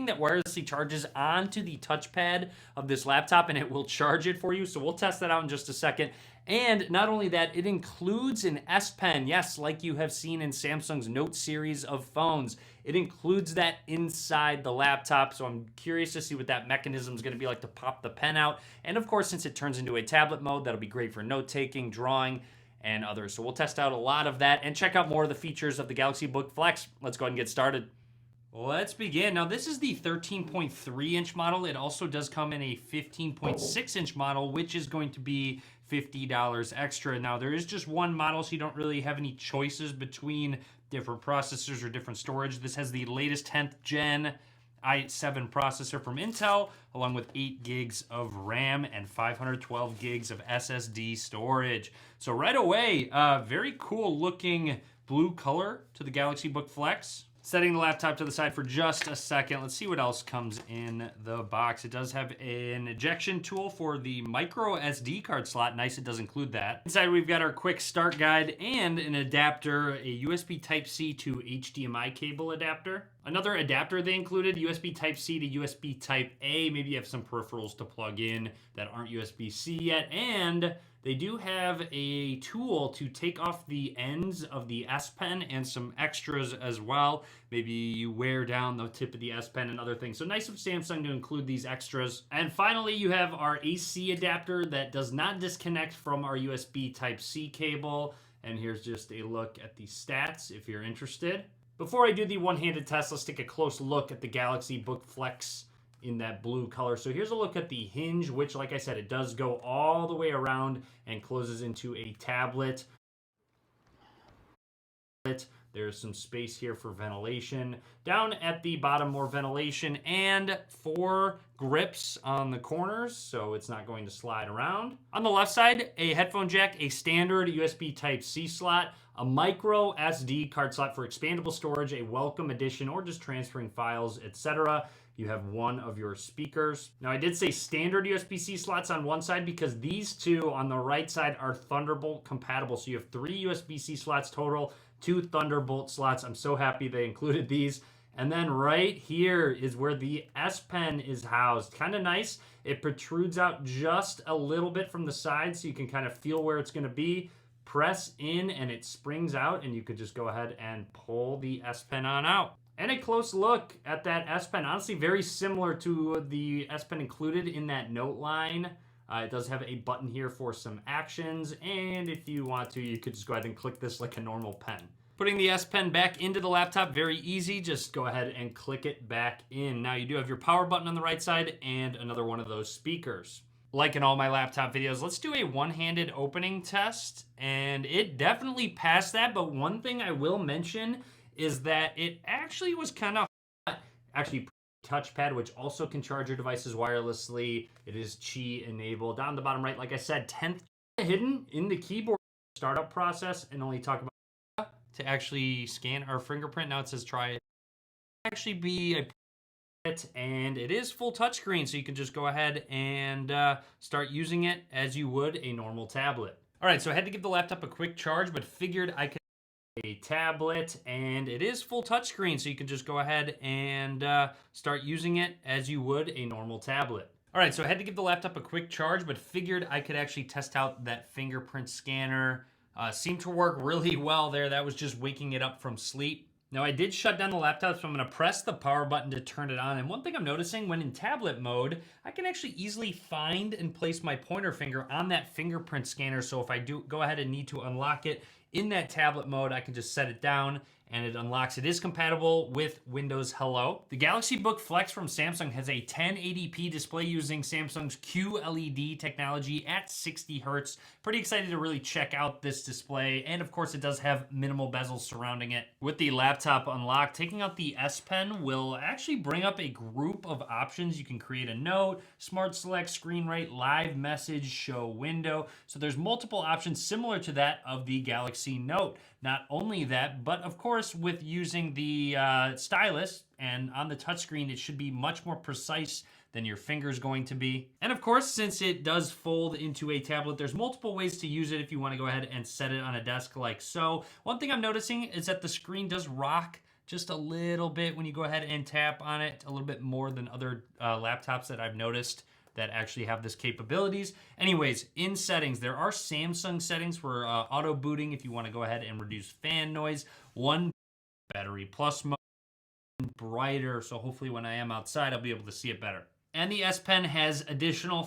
something that wirelessly charges onto the touchpad of this laptop, and it will charge it for you. So we'll test that out in just a second. And not only that, it includes an S Pen. Yes, like you have seen in Samsung's Note series of phones. It includes that inside the laptop, so I'm curious to see what that mechanism is going to be like to pop the pen out. And of course, since it turns into a tablet mode, that'll be great for note-taking, drawing, and others. So we'll test out a lot of that and check out more of the features of the Galaxy Book Flex. Let's go ahead and get started. Let's begin. Now, this is the 13.3-inch model. It also does come in a 15.6-inch model, which is going to be $50 extra. Now, there is just one model, so you don't really have any choices between different processors or different storage. This has the latest 10th gen i7 processor from Intel, along with 8 gigs of RAM and 512 gigs of SSD storage. So right away, very cool looking blue color to the Galaxy Book Flex. Setting the laptop to the side for just a second, let's see what else comes in the box. It does have an ejection tool for the micro SD card slot. Nice, it does include that. Inside, we've got our quick start guide and an adapter, a USB Type-C to HDMI cable adapter. Another adapter they included, USB Type-C to USB Type-A. Maybe you have some peripherals to plug in that aren't USB-C yet. And they do have a tool to take off the ends of the S Pen and some extras as well. Maybe you wear down the tip of the S Pen and other things. So nice of Samsung to include these extras. And finally, you have our AC adapter that does not disconnect from our USB Type-C cable. And here's just a look at the stats if you're interested. Before I do the one-handed test, let's take a close look at the Galaxy Book Flex in that blue color. So here's a look at the hinge, which, like I said, it does go all the way around and closes into a tablet. There's some space here for ventilation. Down at the bottom, more ventilation and 4 grips on the corners, so it's not going to slide around. On the left side, a headphone jack, a standard USB Type-C slot, a micro SD card slot for expandable storage, a welcome addition, or just transferring files, etc. You have one of your speakers. Now, I did say standard USB-C slots on one side because these two on the right side are Thunderbolt compatible. So you have 3 USB-C slots total, 2 Thunderbolt slots. I'm so happy they included these. And then right here is where the S Pen is housed. Kind of nice. It protrudes out just a little bit from the side so you can kind of feel where it's going to be. Press in and it springs out, and you could just go ahead and pull the S Pen on out. And a close look at that S Pen. Honestly, very similar to the S Pen included in that Note line. It does have a button here for some actions, and if you want to, you could just go ahead and click this like a normal pen. Putting the S Pen back into the laptop, very easy. Just go ahead and click it back in. Now, you do have your power button on the right side and another one of those speakers. Like in all my laptop videos, let's do a one-handed opening test, and it definitely passed that, but one thing I will mention is that it actually was kind of hot. Actually, touchpad, which also can charge your devices wirelessly. It is Qi enabled. Down the bottom right, like I said, 10th hidden in the keyboard startup process, and only talk about to actually scan our fingerprint. Now it says try it. Actually be a and it is full touchscreen, so you can just go ahead and start using it as you would a normal tablet. All right, so I had to give the laptop a quick charge, but figured I could a tablet, and it is full touchscreen, so you can just go ahead and start using it as you would a normal tablet. All right, so I had to give the laptop a quick charge, but figured I could actually test out that fingerprint scanner. Seemed to work really well there. That was just waking it up from sleep. Now, I did shut down the laptop, so I'm going to press the power button to turn it on. And one thing I'm noticing, when in tablet mode, I can actually easily find and place my pointer finger on that fingerprint scanner. So if I do go ahead and need to unlock it in that tablet mode, I can just set it down and it unlocks. It is compatible with Windows Hello. The Galaxy Book Flex from Samsung has a 1080p display using Samsung's QLED technology at 60 Hertz. Pretty excited to really check out this display. And of course, it does have minimal bezels surrounding it. With the laptop unlocked, taking out the S Pen will actually bring up a group of options. You can create a note, Smart Select, Screen Write, Live Message, Show Window. So there's multiple options similar to that of the Galaxy Note. Not only that, but of course, with using the stylus and on the touchscreen, it should be much more precise than your finger's going to be. And of course, since it does fold into a tablet, there's multiple ways to use it if you want to go ahead and set it on a desk like so. One thing I'm noticing is that the screen does rock just a little bit when you go ahead and tap on it, a little bit more than other laptops that I've noticed that actually have this capabilities. Anyways, in settings, there are Samsung settings for auto booting if you want to go ahead and reduce fan noise. One, battery plus mode, brighter, so hopefully when I am outside, I'll be able to see it better. And the S Pen has additional